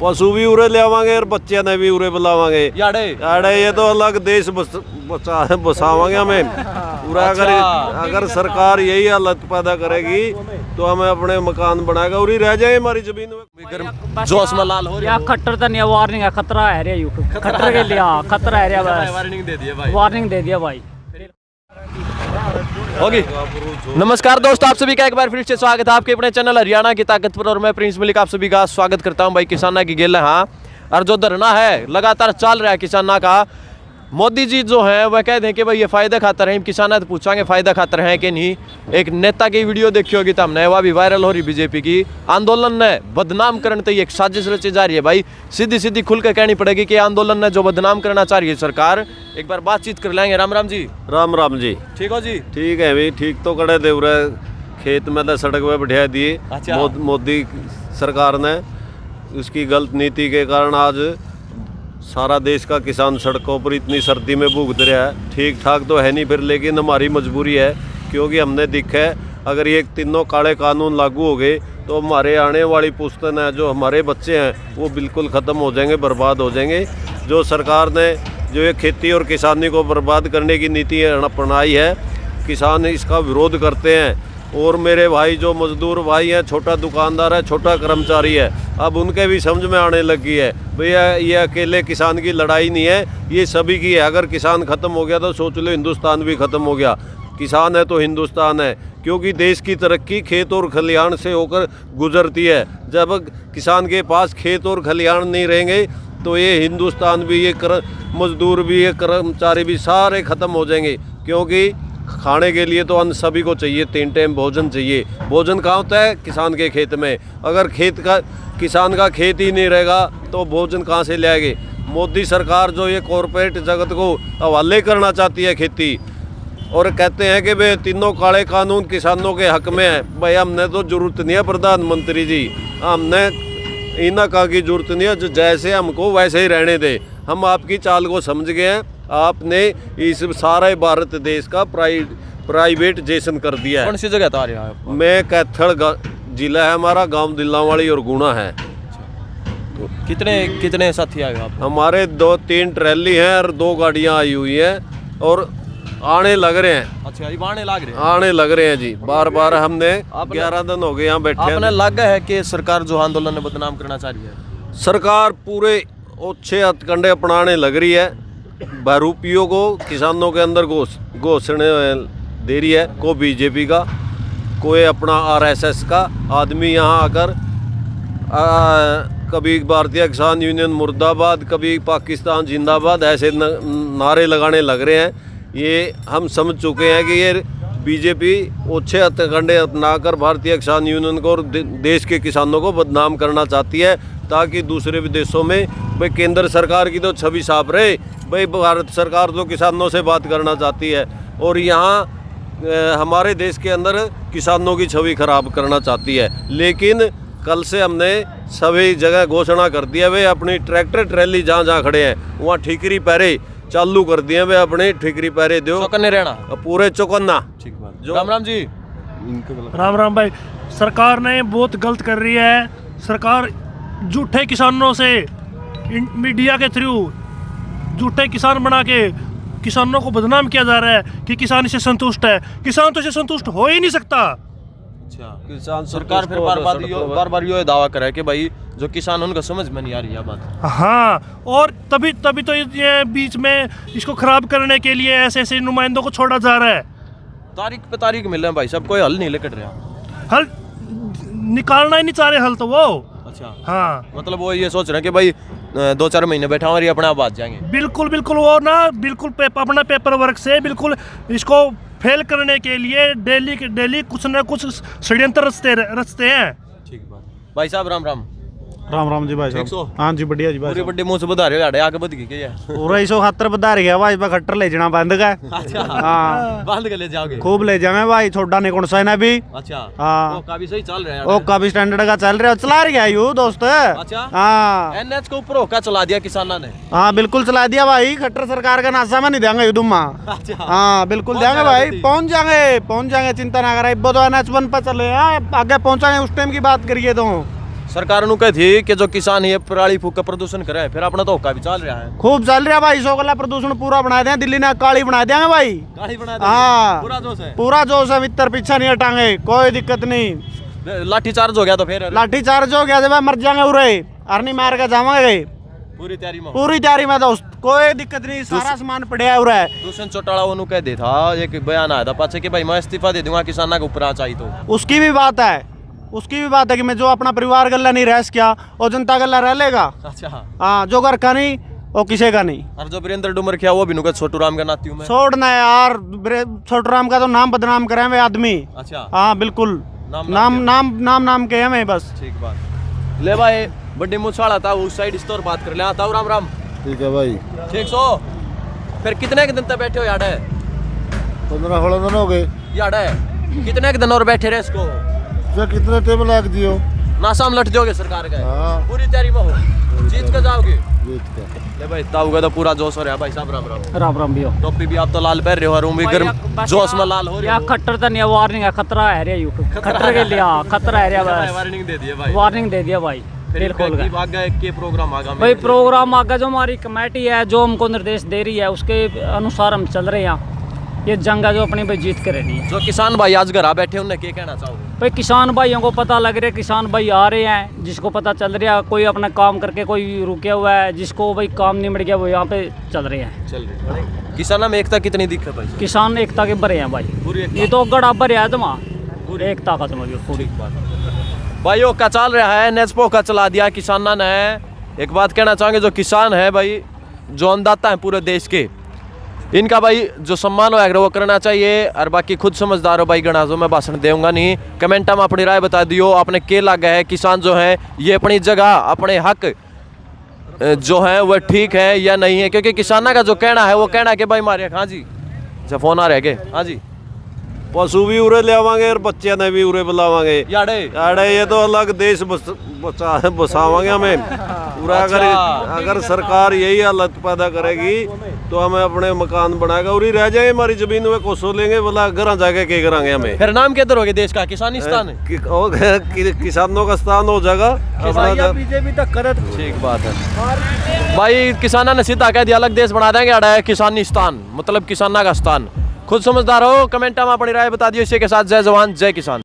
पशु भी उरे ले आवांगे और बच्चे ने भी उरे बुलावांगे। याड़े ये तो अलग देश बसावांगे हमें पूरा। अगर सरकार यही हालत पैदा करेगी तो हमें अपने मकान बनाएगा और ही रह जाए हमारी जमीन में। जोश में लाल हो रहा है। खट्टर तो नहीं, वार्निंग है, खतरा है रे, खतरे के लिए खतरा है रे, वार्निंग दे दिया भाई, वार्निंग दे दिया भाई। होगी। नमस्कार दोस्तों, आप सभी का एक बार फिर से स्वागत है आपके अपने चैनल हरियाणा की ताकत पर, और मैं प्रिंस मलिक आप सभी का स्वागत करता हूं। भाई किसाना की गिल है, हाँ, और जो धरना है लगातार चल रहा है किसाना का। मोदी जी जो है वह कह दें कि भाई ये फायदा खातर है, किसाना तो पूछांगे फायदा खातर है कि नहीं। एक नेता की वीडियो देखी होगी तो हमने, वह भी वायरल हो रही बीजेपी की। आंदोलन ने बदनाम करने तो एक साजिश रची जा रही है भाई, सीधी सीधी खुल कर कहनी पड़ेगी कि आंदोलन ने जो बदनाम करना चाह रही है सरकार। एक बार बातचीत कर लेंगे। राम राम जी। राम राम जी। ठीक हो जी? ठीक है भाई, ठीक तो कड़े दे रहे खेत में तो सड़क पे बैठा दिए। अच्छा। मोदी सरकार ने उसकी गलत नीति के कारण आज सारा देश का किसान सड़कों पर इतनी सर्दी में भुगत रहा है। ठीक ठाक तो है नहीं फिर, लेकिन हमारी मजबूरी है क्योंकि हमने देखा है अगर ये तीनों काले कानून लागू हो गए तो हमारे आने वाली पुश्तन है, जो हमारे बच्चे हैं वो बिल्कुल ख़त्म हो जाएंगे, बर्बाद हो जाएंगे। जो सरकार ने जो ये खेती और किसानी को बर्बाद करने की नीति अपनाई है, किसान इसका विरोध करते हैं। और मेरे भाई जो मजदूर भाई हैं, छोटा दुकानदार है, छोटा कर्मचारी है, अब उनके भी समझ में आने लगी है भैया ये अकेले किसान की लड़ाई नहीं है, ये सभी की है। अगर किसान ख़त्म हो गया तो सोच लो हिंदुस्तान भी ख़त्म हो गया। किसान है तो हिंदुस्तान है, क्योंकि देश की तरक्की खेत और खलिहान से होकर गुजरती है। जब किसान के पास खेत और खलिहान नहीं रहेंगे तो ये हिंदुस्तान भी, ये मजदूर भी, ये कर्मचारी भी सारे ख़त्म हो जाएंगे। क्योंकि खाने के लिए तो अन्न सभी को चाहिए, 3 टाइम भोजन चाहिए। भोजन कहाँ होता है? किसान के खेत में। अगर किसान का खेत ही नहीं रहेगा तो भोजन कहाँ से लाएंगे? मोदी सरकार जो ये कॉरपोरेट जगत को हवाले करना चाहती है खेती, और कहते हैं कि भाई तीनों काले कानून किसानों के हक में है। भाई हमने तो जरूरत नहीं है प्रधानमंत्री जी, हमने इनका की जरूरत नहीं है, जो जैसे हमको वैसे ही रहने दे। हम आपकी चाल को समझ गए हैं, आपने इस सारे भारत देश का प्राइवेटाइजेशन कर दिया है। कौन सी जगह था रहे हैं? मैं कैथल जिला है हमारा, गांव दिल्लावाड़ी और गुना है। तो कितने साथी आए आप? हमारे 2-3 ट्रैली हैं और 2 गाड़ियां आई हुई हैं और आने लग रहे हैं। अच्छा, ये आने लग रहे हैं जी। बार हमने 11 दिन हो गए यहाँ बैठे। आपने लगा है कि सरकार जो आंदोलन ने बदनाम करना चाह रही है, सरकार पूरे अच्छे हथकंडे अपनाने लग रही है। बहरूपियों को किसानों के अंदर घोषणे दे रही है, को बीजेपी का, कोई अपना आरएसएस का आदमी यहाँ आकर कभी भारतीय किसान यूनियन मुर्दाबाद, कभी पाकिस्तान जिंदाबाद ऐसे नारे लगाने लग रहे हैं। ये हम समझ चुके हैं कि ये बीजेपी अच्छे हथकंडे अपनाकर भारतीय किसान यूनियन को और देश के किसानों को बदनाम करना चाहती है, ताकि दूसरे विदेशों में भाई केंद्र सरकार की तो छवि साफ रहे। भाई भारत सरकार तो किसानों से बात करना चाहती है और यहाँ हमारे देश के अंदर किसानों की छवि खराब करना चाहती है। लेकिन कल से हमने सभी जगह घोषणा कर दिया, वे अपनी ट्रैक्टर ट्रैली जहाँ खड़े हैं वहाँ ठीकरी पैरे चालू कर दिए, वे अपने ठीकरी पैरे दो, चौकन्ने रहना, पूरे चौकन्ना। ठीक बात। राम राम जी। राम राम भाई, सरकार ने बहुत गलत कर रही है। सरकार झूठे किसानों से मीडिया के थ्रू झूठे किसान बना के किसानों को बदनाम किया जा रहा है कि किसान इससे संतुष्ट है। किसान तो इससे संतुष्ट हो ही नहीं सकता। अच्छा, किसान सरकार फिर बार बार ये दावा करे कि भाई जो किसान उनका समझ में नहीं आ रही है बात। हाँ, और तभी तो ये बीच में इसको खराब करने के लिए ऐसे नुमाइंदों को छोड़ा जा रहा है। तारीख पे तारीख मिल रहे हैं भाई, सब कोई हल नहीं लेकर रहा। हल निकालना ही नहीं चाह रहे हल तो वो। अच्छा, हाँ, मतलब वो ये सोच रहे हैं कि भाई 2-4 महीने बैठा और ये अपने आप बात जाएंगे। बिल्कुल वो ना बिल्कुल अपना पेपर वर्क से बिल्कुल इसको फेल करने के लिए डेली कुछ ना कुछ षड्यंत्र रचते हैं। ठीक बात। भाई साहब राम राम। राम जी भाई साहब। हाँ जी बढ़िया जी भाई। पूरी बड्डी मुंह से बता रहे हो, आगे बद गई क्या? पूरा 170 बता गया भाई, खट्टर ले जाना बंद का। अच्छा, हाँ, बंद कर ले जाओगे? खूब ले जाए भाई, छोटा नहीं कौन सा है ना भी। अच्छा, हाँ, वो काफी सही चल रहा है। वो काफी स्टैंडर्ड का चल रहा है, चला रहा है यू दोस्त। अच्छा, हाँ, एनएच को ऊपर होकर चला दिया किसानों ने। हाँ बिल्कुल चला दिया भाई, खट्टर सरकार का नाशा में नहीं देंगे यू तुम। हाँ बिल्कुल देंगे भाई, पहुँच जाएंगे, चिंता ना करें। तो NH1 पर चले आगे पहुँचाएंगे, उस टाइम की बात करिए तो। सरकार नु कही थी कि जो किसान ये पराली फूक के प्रदूषण करे, फिर अपना तो होका भी चल रहा है। खूब चल रहा भाई, 100 गला प्रदूषण पूरा बना दें, दिल्ली ने काली बना देंगे भाई। गाड़ी बना हाँ पूरा जोश है, पूरा जोश है, मित्र पीछा नहीं हटाएंगे, कोई दिक्कत नहीं। लाठी चार्ज हो गया तो फिर लाठी चार्ज हो गया जब मर जाएंगे उरे, अरनी मार के जावांगे पूरी तैयारी में। पूरी तैयारी में दोस्त, कोई दिक्कत नहीं, सारा सामान पड़ा है उरे। दूसरे चौटाला वो कह दे था, एक बयान आया था पाछे कि भाई मैं इस्तीफा दे दूंगा किसान को ऊपर आ चाहिए तो। उसकी भी बात है, उसकी भी बात है कि मैं जो अपना परिवार गल्ला नहीं रह सकिया वो जनता गल्ला रह लेगा। अच्छा हाँ, जो घर का नहीं वो किसी का नहीं। और जो वीरेंद्र डूमर किया वो भी नुका छोटू राम का नाती हूं मैं। छोड़ना है यार, छोटू राम का तो नाम बदनाम करे वे आदमी। अच्छा हाँ बिल्कुल, नाम के हमें बस। ठीक बात। ले भाई बड्डे मुछाड़ा था उस साइड स्टोर बात कर ले आता हूं। राम राम। ठीक है भाई। ठीक सो फिर कितने के दिन तक बैठे हो यार? 15-16 दिन हो गए। यार कितने के दिन और बैठे रहे इसको? फिर कितने टाइम लाग दियो? नासाम लट जाओगे सरकार का? हाँ। पूरी तैयारी में हो, जीत के जाओगे? जीत का। ले भाई ताऊ का तो पूरा जोश हो रहा है भाई साहब। राम राम। राम राम भी हो। टोपी भी आप तो लाल पहन रहे हो और भी गर्म जोश में लाल हो रहे या हो। खट्टर तो नहीं, वार्निंग है, खतरा है रे यू खट्टर के लिए। हाँ खतरा है रे, बस वार्निंग दे दिए भाई। वार्निंग दे दिया भाई। दिल खोल गए भाग गए के प्रोग्राम आगा भाई। प्रोग्राम आगे जो हमारी कमेटी है जो हमको निर्देश दे रही है उसके अनुसार हम चल रहे हैं। ये जंग है जो अपनी भाई जीत के रहनी है। जो किसान भाई आज घर आ बैठे उन्हें क्या कहना चाहोगे? भाई किसान भाइयों को पता लग रहा है, किसान भाई आ रहे हैं, जिसको पता चल रहा है कोई अपना काम करके कोई रुके हुआ है, जिसको भाई काम निमट गया वो यहाँ पे चल रहे हैं। चल रहे किसाना में एकता कितनी दिखे भाई? किसान एकता के बड़े हैं भाई, पूरी एकता। ये तो गड़ा भरे है तुम पूरी एकता का समझो पूरी। भाइयों का चल रहा है, नेस्पो का चला दिया किसाना ने। एक बात कहना चाहेंगे, जो किसान है भाई, जो अन्नदाता है पूरे देश के, इनका भाई जो सम्मान होगा वो करना चाहिए। और बाकी खुद समझदार हो भाई, गणाजो मैं भाषण दूंगा नहीं। कमेंट में अपनी राय बता दियो, आपने के लगा है किसान जो है ये अपनी जगह अपने हक जो है वह ठीक है या नहीं है। क्योंकि किसाना का जो कहना है वो कहना है कि भाई मारे। हाँ जी, अच्छा फोन आ रहा है के? हाँ जी। पशु भी उरे ले आवांगे और बच्चे ने भी उरे बुलावांगे। याडे याडे ये तो अलग देश बसावांगे हमें पूरा। अगर सरकार यही हालत पैदा करेगी तो हमें अपने मकान बनाएगा और ही रह जाएंगे, हमारी जमीन में कोसो लेंगे, बोला घर जाके क्या करांगे हमें? फिर नाम किधर हो गया देश का? किसानिस्तान। किसानों का स्थान हो जाएगा बीजेपी तक करे। ठीक बात है भाई। किसाना ने सीधा कह दिया अलग देश बना देंगे, अड़ा है किसानिस्तान, मतलब किसाना का स्थान। खुद समझदार हो, कमेंट में अपनी राय बता दियो। इसी के साथ जय जवान जय किसान।